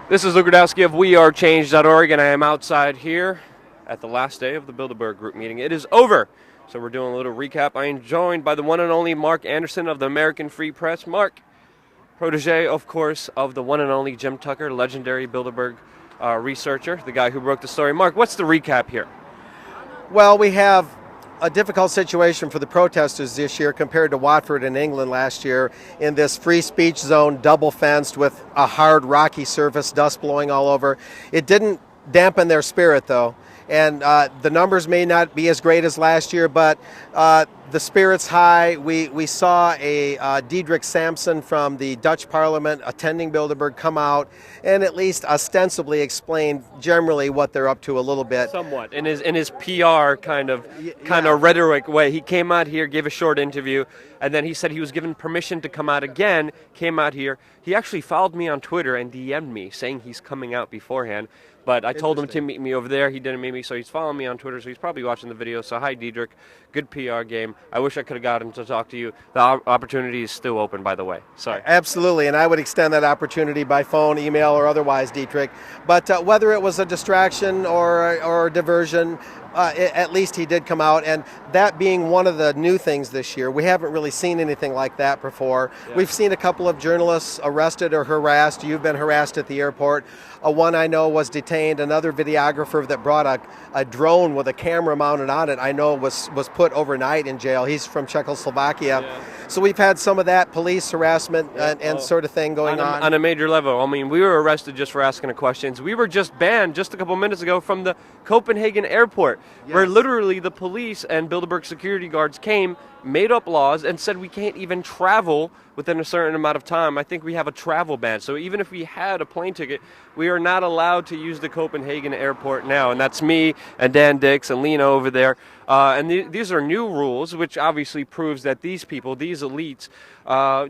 This is Rudkowski of Wearechange.org, and I am outside here at the last day of the Bilderberg group meeting. It is over, so we're doing a little recap. I am joined by the one and only Mark Anderson of the American Free Press. Mark, protege, of course, of the one and only Jim Tucker, legendary Bilderberg researcher, the guy who broke the story. Mark, what's the recap here? Well, we have a difficult situation for the protesters this year compared to Watford in England last year in this free speech zone, double fenced with a hard rocky surface, dust blowing all over. It didn't dampen their spirit though, and the numbers may not be as great as last year, but the spirit's high. We saw a Diederik Samson from the Dutch Parliament attending Bilderberg come out and at least ostensibly explain generally what they're up to a little bit. Somewhat in his PR kind of rhetoric way. He came out here, gave a short interview, and then he said he was given permission to come out again. Came out here. He actually followed me on Twitter and DM'd me saying he's coming out beforehand. But I told him to meet me over there. He didn't meet me, so he's following me on Twitter, so he's probably watching the video. So hi, Diederik. Good PR game. I wish I could have gotten to talk to you. The opportunity is still open, by the way. Sorry. Absolutely, and I would extend that opportunity by phone, email, or otherwise, Diederik. But whether it was a distraction or a diversion, at least he did come out, and that being one of the new things this year. We haven't really seen anything like that before. Yeah. We've seen a couple of journalists arrested or harassed. You've been harassed at the airport. One I know was detained. Another videographer that brought a drone with a camera mounted on it, I know was put overnight in jail. He's from Czechoslovakia. Yeah. So we've had some of that police harassment and sort of thing going on. On a major level. I mean, we were arrested just for asking questions. We were just banned just a couple minutes ago from the Copenhagen airport, where literally the police and Bilderberg security guards came, made up laws, and said we can't even travel within a certain amount of time. I think we have a travel ban. So even if we had a plane ticket, we are not allowed to use the Copenhagen airport now. And that's me and Dan Dix and Lena over there. And these are new rules, which obviously proves that these people, these elites,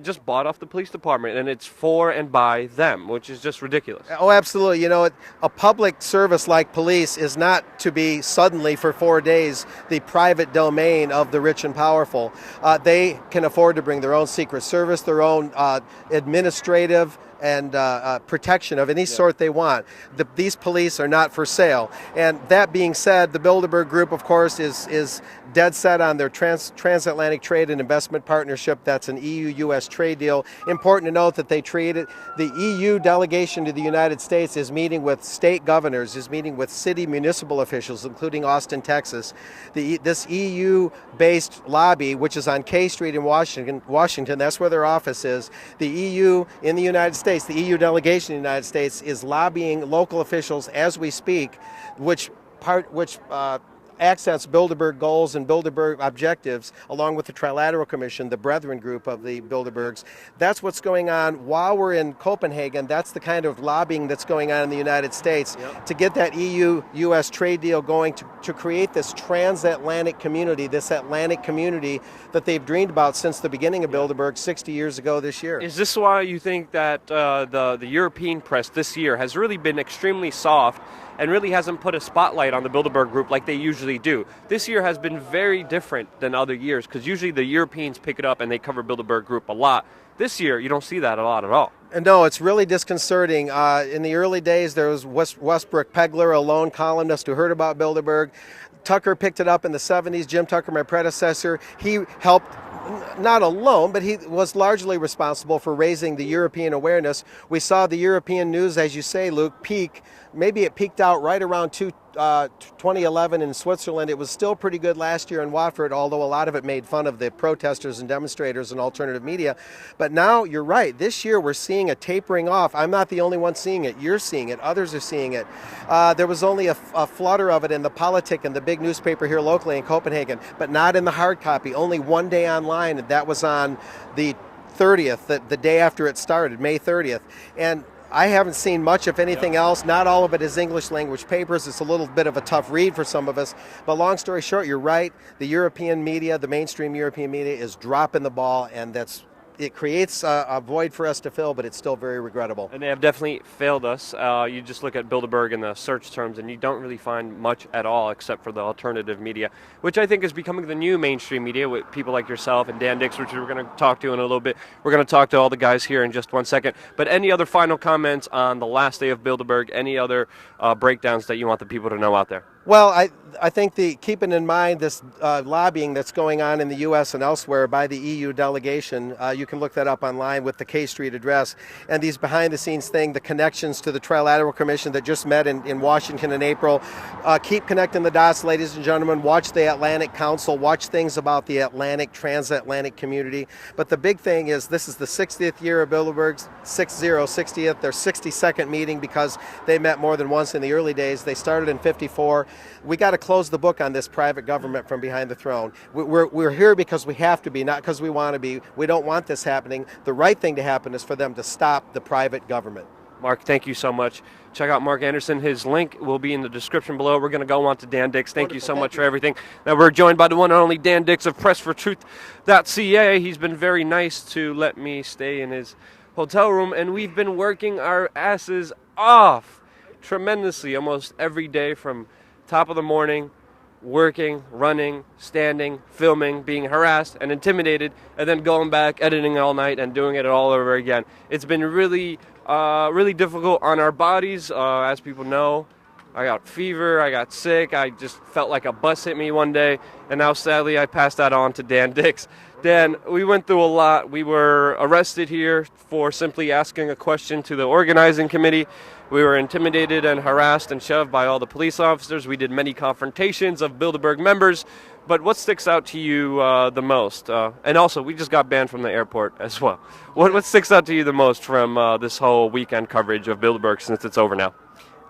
just bought off the police department, and it's for and by them, which is just ridiculous. Oh, absolutely. You know, a public service like police is not to be suddenly for 4 days the private domain of the rich and powerful. They can afford to bring their own secret service, their own administrative and protection of any sort they want. These police are not for sale. And that being said, the Bilderberg Group, of course, is dead set on their transatlantic trade and investment partnership. That's an EU-U.S. trade deal. Important to note that they treated the EU delegation to the United States is meeting with state governors, is meeting with city municipal officials, including Austin, Texas. This EU-based lobby, which is on K Street in Washington, that's where their office is. The EU in the United States, the EU delegation in the United States is lobbying local officials as we speak, which accents Bilderberg goals and Bilderberg objectives, along with the Trilateral Commission, the brethren group of the Bilderbergs. That's what's going on while we're in Copenhagen. That's the kind of lobbying that's going on in the United States to get that EU-U.S. trade deal going, to create this transatlantic community, this Atlantic community that they've dreamed about since the beginning of Bilderberg 60 years ago this year. Is this why you think that the European press this year has really been extremely soft and really hasn't put a spotlight on the Bilderberg Group like they usually do? This year has been very different than other years, because usually the Europeans pick it up and they cover Bilderberg Group a lot. This year, you don't see that a lot at all. No, it's really disconcerting. In the early days, there was Westbrook Pegler, a lone columnist who heard about Bilderberg. Tucker picked it up in the 70s. Jim Tucker, my predecessor, he helped, not alone, but he was largely responsible for raising the European awareness. We saw the European news, as you say, Luke, peak. Maybe it peaked out right around 2011 in Switzerland. It was still pretty good last year in Watford, although a lot of it made fun of the protesters and demonstrators and alternative media. But now, you're right, this year we're seeing a tapering off. I'm not the only one seeing it. You're seeing it. Others are seeing it. There was only a flutter of it in the Politik and the big newspaper here locally in Copenhagen, but not in the hard copy. Only one day online, and that was on the 30th, the day after it started, May 30th. And I haven't seen much, if anything else. Not all of it is English language papers. It's a little bit of a tough read for some of us. But long story short, you're right. The European media, the mainstream European media, is dropping the ball, and that's it creates a void for us to fill, but it's still very regrettable. And they have definitely failed us. You just look at Bilderberg in the search terms, and you don't really find much at all except for the alternative media, which I think is becoming the new mainstream media with people like yourself and Dan Dix, which we're going to talk to in a little bit. We're going to talk to all the guys here in just 1 second. But any other final comments on the last day of Bilderberg? Any other breakdowns that you want the people to know out there? Well, I think keeping in mind this lobbying that's going on in the U.S. and elsewhere by the EU delegation, you can look that up online with the K Street address, and these behind-the-scenes thing, the connections to the Trilateral Commission that just met in Washington in April. Keep connecting the dots, ladies and gentlemen. Watch the Atlantic Council. Watch things about the transatlantic community. But the big thing is this is the 60th year of Bilderberg's, 60th, their 62nd meeting, because they met more than once in the early days. They started in 54. We got to close the book on this private government from behind the throne. We're here because we have to be, not because we want to be. We don't want this happening. The right thing to happen is for them to stop the private government. Mark, thank you so much. Check out Mark Anderson. His link will be in the description below. We're going to go on to Dan Dix. Thank you so much for everything. Now we're joined by the one and only Dan Dix of PressForTruth.ca. He's been very nice to let me stay in his hotel room, and we've been working our asses off tremendously almost every day from top of the morning, working, running, standing, filming, being harassed and intimidated, and then going back, editing all night, and doing it all over again. It's been really difficult on our bodies. As people know, I got fever, I got sick, I just felt like a bus hit me one day, and now sadly I passed that on to Dan Dix. Dan, we went through a lot. We were arrested here for simply asking a question to the organizing committee. We were intimidated and harassed and shoved by all the police officers. We did many confrontations of Bilderberg members. But what sticks out to you the most? And also, we just got banned from the airport as well. What sticks out to you the most from this whole weekend coverage of Bilderberg since it's over now?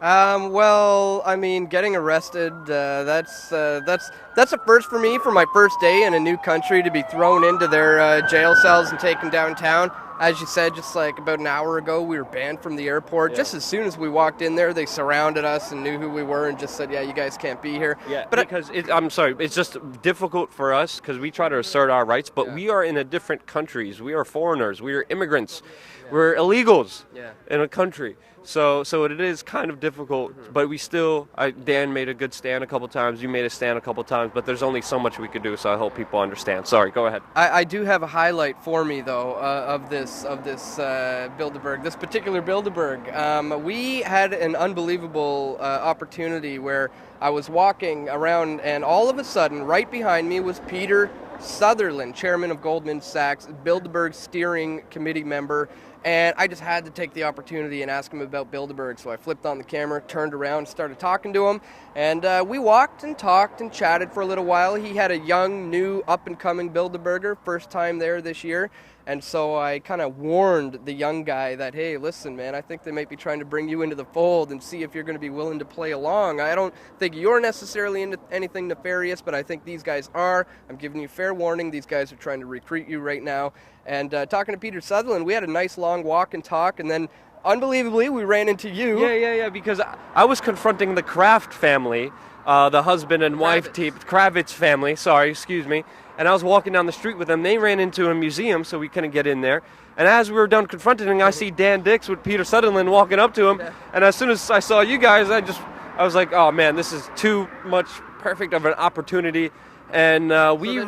Well, I mean, getting arrested, that's a first for me for my first day in a new country, to be thrown into their jail cells and taken downtown. As you said, just like about an hour ago, we were banned from the airport. Yeah. Just as soon as we walked in there, they surrounded us and knew who we were and just said, yeah, you guys can't be here. Yeah, but because I'm sorry, it's just difficult for us because we try to assert our rights, but we are in a different countries. We are foreigners. We are immigrants. Yeah. We're illegals in a country. So it is kind of difficult, but we still, Dan made a good stand a couple times, you made a stand a couple times, but there's only so much we could do, so I hope people understand. Sorry, go ahead. I do have a highlight for me, though, of this Bilderberg, this particular Bilderberg. We had an unbelievable opportunity where I was walking around, and all of a sudden, right behind me was Peter Sutherland, chairman of Goldman Sachs, Bilderberg steering committee member. And I just had to take the opportunity and ask him about Bilderberg. So I flipped on the camera, turned around, started talking to him. And we walked and talked and chatted for a little while. He had a young, new, up-and-coming Bilderberger, first time there this year. And so I kind of warned the young guy that, hey, listen, man, I think they might be trying to bring you into the fold and see if you're going to be willing to play along. I don't think you're necessarily into anything nefarious, but I think these guys are. I'm giving you fair warning. These guys are trying to recruit you right now. And talking to Peter Sutherland, we had a nice long walk and talk, and then unbelievably, we ran into you. Yeah, because I was confronting the Kraft family, the husband and wife team, Kravitz family, excuse me, and I was walking down the street with them. They ran into a museum, so we couldn't get in there. And as we were done confronting him, I see Dan Dix with Peter Sutherland walking up to him, and as soon as I saw you guys, I was like, oh man, this is too much perfect of an opportunity. And we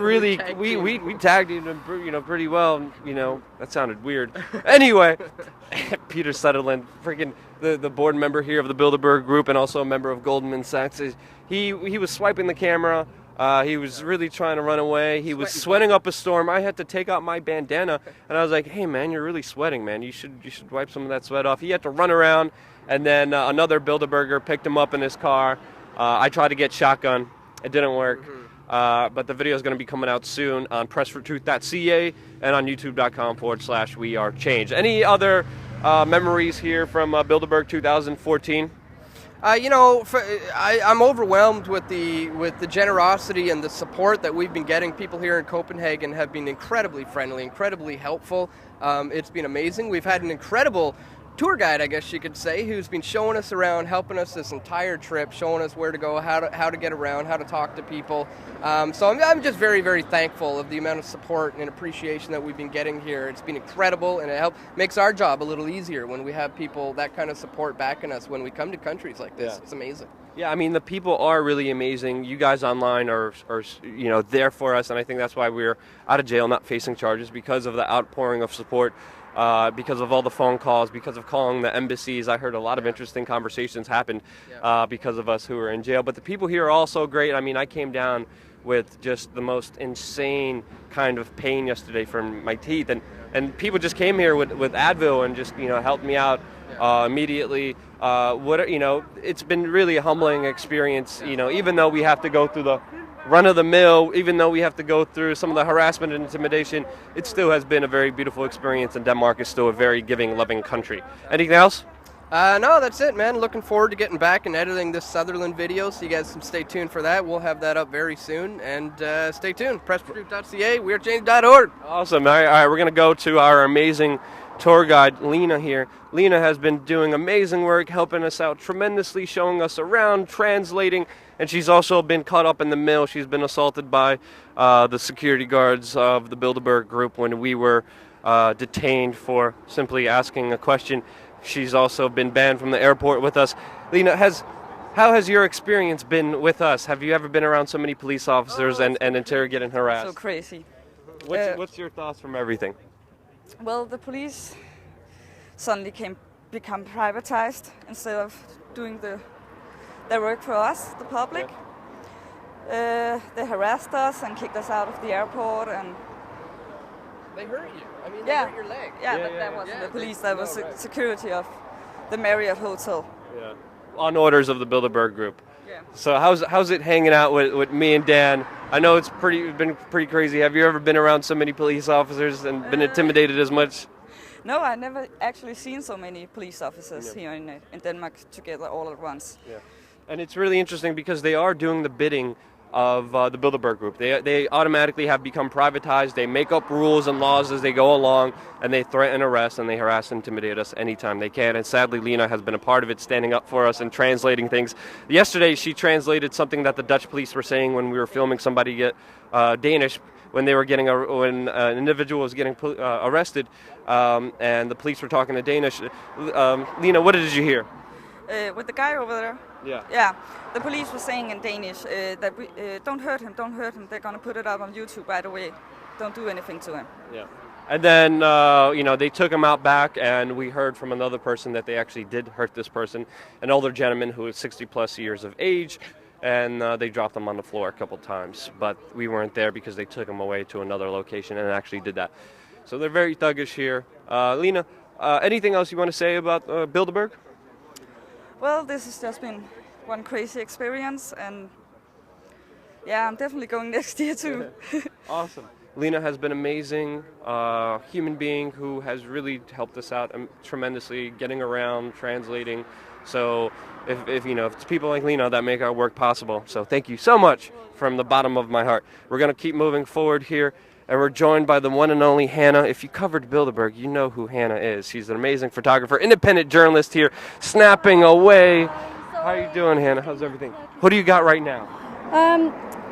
tagged you pretty well. That sounded weird. Anyway, Peter Sutherland, freaking the board member here of the Bilderberg Group and also a member of Goldman Sachs, he was swiping the camera. He was really trying to run away. He was sweating up a storm. I had to take out my bandana, and I was like, hey, man, you're really sweating, man. You should wipe some of that sweat off. He had to run around, and then another Bilderberger picked him up in his car. I tried to get shotgun. It didn't work. But the video is going to be coming out soon on PressForTruth.ca and on YouTube.com/Wearechange. Any other memories here from Bilderberg 2014? I'm overwhelmed with the generosity and the support that we've been getting. People here in Copenhagen have been incredibly friendly, incredibly helpful. It's been amazing. We've had an incredible tour guide, I guess you could say, who's been showing us around, helping us this entire trip, showing us where to go, how to get around, how to talk to people. So I'm just very, very thankful of the amount of support and appreciation that we've been getting here. It's been incredible, and it makes our job a little easier when we have people, that kind of support backing us when we come to countries like this. Yeah. It's amazing. Yeah, I mean, the people are really amazing. You guys online are there for us, and I think that's why we're out of jail, not facing charges, because of the outpouring of support. Because of all the phone calls, because of calling the embassies. I heard a lot of interesting conversations happened because of us who were in jail. But the people here are also great. I mean, I came down with just the most insane kind of pain yesterday from my teeth, and people just came here with Advil and just helped me out immediately. It's been really a humbling experience. Even though we have to go through the run-of-the-mill, even though we have to go through some of the harassment and intimidation, it still has been a very beautiful experience, and Denmark is still a very giving, loving country. Anything else? No, that's it, man. Looking forward to getting back and editing this Sutherland video, so you guys can stay tuned for that. We'll have that up very soon, and stay tuned. Pressproduce.ca, wearechange.org. Awesome. All right, we're going to go to our amazing tour guide, Lena, here. Lena has been doing amazing work, helping us out tremendously, showing us around, translating, and she's also been caught up in the mill. She's been assaulted by the security guards of the Bilderberg group when we were detained for simply asking a question. She's also been banned from the airport with us. Lena, how has your experience been with us? Have you ever been around so many police officers and interrogated and harassed? So crazy. What's your thoughts from everything? Well, the police suddenly become privatized instead of doing their work for us, the public. Yeah. They harassed us and kicked us out of the airport, and they hurt you. I mean, they hurt your leg. Yeah, but that wasn't the police. That was security of the Marriott Hotel. Yeah, on orders of the Bilderberg group. Yeah. So how's it hanging out with me and Dan? I know it's been pretty crazy. Have you ever been around so many police officers and been intimidated as much? No, I've never actually seen so many police officers here in Denmark together all at once. Yeah, and it's really interesting because they are doing the bidding of the Bilderberg group. They automatically have become privatized. They make up rules and laws as they go along, and they threaten arrest and they harass and intimidate us anytime they can. And sadly, Lena has been a part of it, standing up for us and translating things. Yesterday, she translated something that the Dutch police were saying when we were filming somebody get Danish when they were when an individual was getting arrested, and the police were talking to Danish. Lena, what did you hear? With the guy over there? Yeah. The police were saying in Danish that we don't hurt him, they're going to put it up on YouTube right away. Don't do anything to him. Yeah. And then, they took him out back, and we heard from another person that they actually did hurt this person, an older gentleman who was 60-plus years of age, and they dropped him on the floor a couple times. But we weren't there because they took him away to another location and actually did that. So they're very thuggish here. Lena, anything else you want to say about Bilderberg? Well, this has just been one crazy experience, and yeah, I'm definitely going next year too. Awesome. Lena has been amazing, human being who has really helped us out tremendously, getting around, translating. So if it's people like Lena that make our work possible. So thank you so much from the bottom of my heart. We're going to keep moving forward here, and we're joined by the one and only Hannah. If you covered Bilderberg, you know who Hannah is. She's an amazing photographer, independent journalist here, snapping away. How are you doing, Hannah? How's everything? What do you got right now?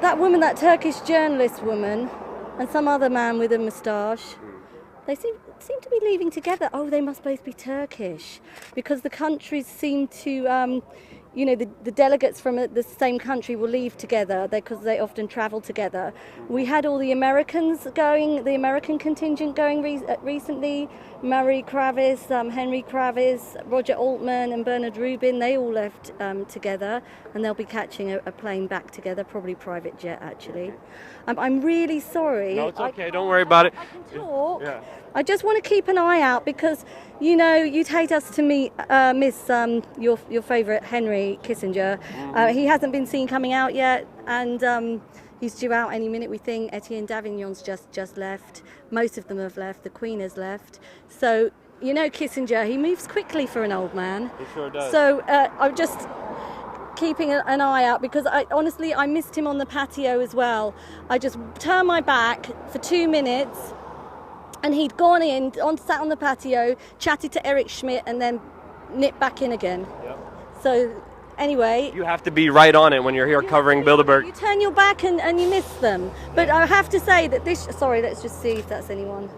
That woman, that Turkish journalist woman, and some other man with a moustache, they seem to be leaving together. Oh, they must both be Turkish, because the countries seem to, the delegates from the same country will leave together because they often travel together. We had all the Americans going, the American contingent going recently. Murray Kravis, Henry Kravis, Roger Altman and Bernard Rubin, they all left together, and they'll be catching a plane back together, probably private jet actually. I'm really sorry. No, it's okay, don't worry about it. I can talk. Yeah. I just want to keep an eye out because, you'd hate us to miss your favourite Henry Kissinger. He hasn't been seen coming out yet, and he's due out any minute, we think. Etienne Davignon's just left. Most of them have left. The Queen has left. So, Kissinger, he moves quickly for an old man. He sure does. So I'm just keeping an eye out because I missed him on the patio as well. I just turned my back for 2 minutes And he'd gone in, sat on the patio, chatted to Eric Schmidt, and then nipped back in again. Yep. So, anyway... You have to be right on it when you're here covering Bilderberg. You turn your back and you miss them. But I have to say that this... Sorry, let's just see if that's anyone.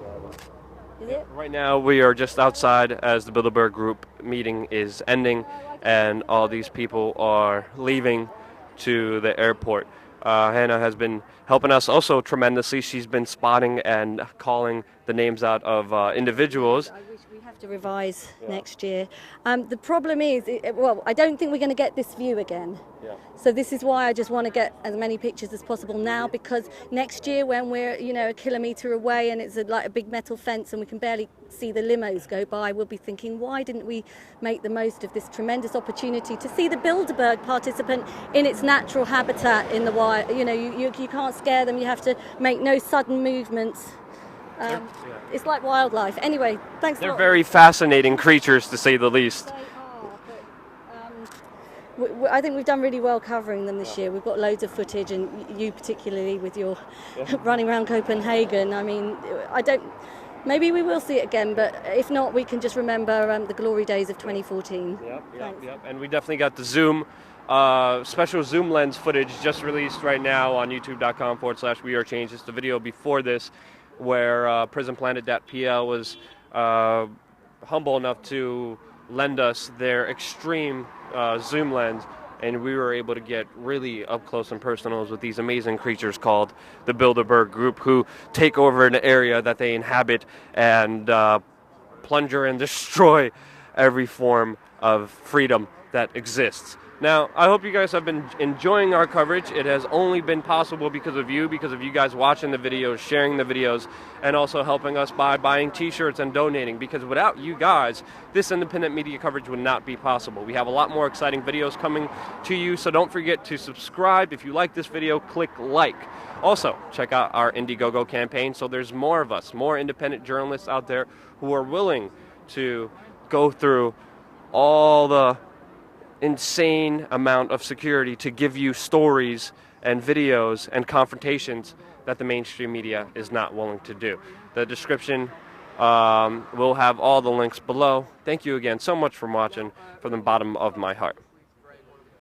Is it? Right now, we are just outside as the Bilderberg group meeting is ending, and all these people are leaving to the airport. Hannah has been helping us also tremendously. She's been spotting and calling the names out of individuals. I wish we have to revise next year. The problem is, well, I don't think we're going to get this view again. Yeah. So this is why I just want to get as many pictures as possible now, because next year when we're, a kilometre away and it's like a big metal fence and we can barely see the limos go by, we'll be thinking, why didn't we make the most of this tremendous opportunity to see the Bilderberg participant in its natural habitat in the wild? You can't scare them. You have to make no sudden movements. It's like wildlife. Anyway, thanks a lot. They're very fascinating creatures, to say the least. They are, but I think we've done really well covering them this year. We've got loads of footage, and you particularly with your running around Copenhagen. I mean, maybe we will see it again, but if not, we can just remember the glory days of 2014. Yep. And we definitely got the Zoom. Special zoom lens footage just released right now on youtube.com/Wearechange. It's the video before this, where prisonplanet.pl was humble enough to lend us their extreme zoom lens, and we were able to get really up close and personal with these amazing creatures called the Bilderberg group, who take over an area that they inhabit and plunder and destroy every form of freedom that exists. Now, I hope you guys have been enjoying our coverage. It has only been possible because of you guys watching the videos, sharing the videos, and also helping us by buying t-shirts and donating, because without you guys, this independent media coverage would not be possible. We have a lot more exciting videos coming to you, so don't forget to subscribe. If you like this video, click like. Also, check out our Indiegogo campaign, so there's more of us, more independent journalists out there who are willing to go through all the insane amount of security to give you stories and videos and confrontations that the mainstream media is not willing to do. The description will have all the links below. Thank you again so much for watching from the bottom of my heart.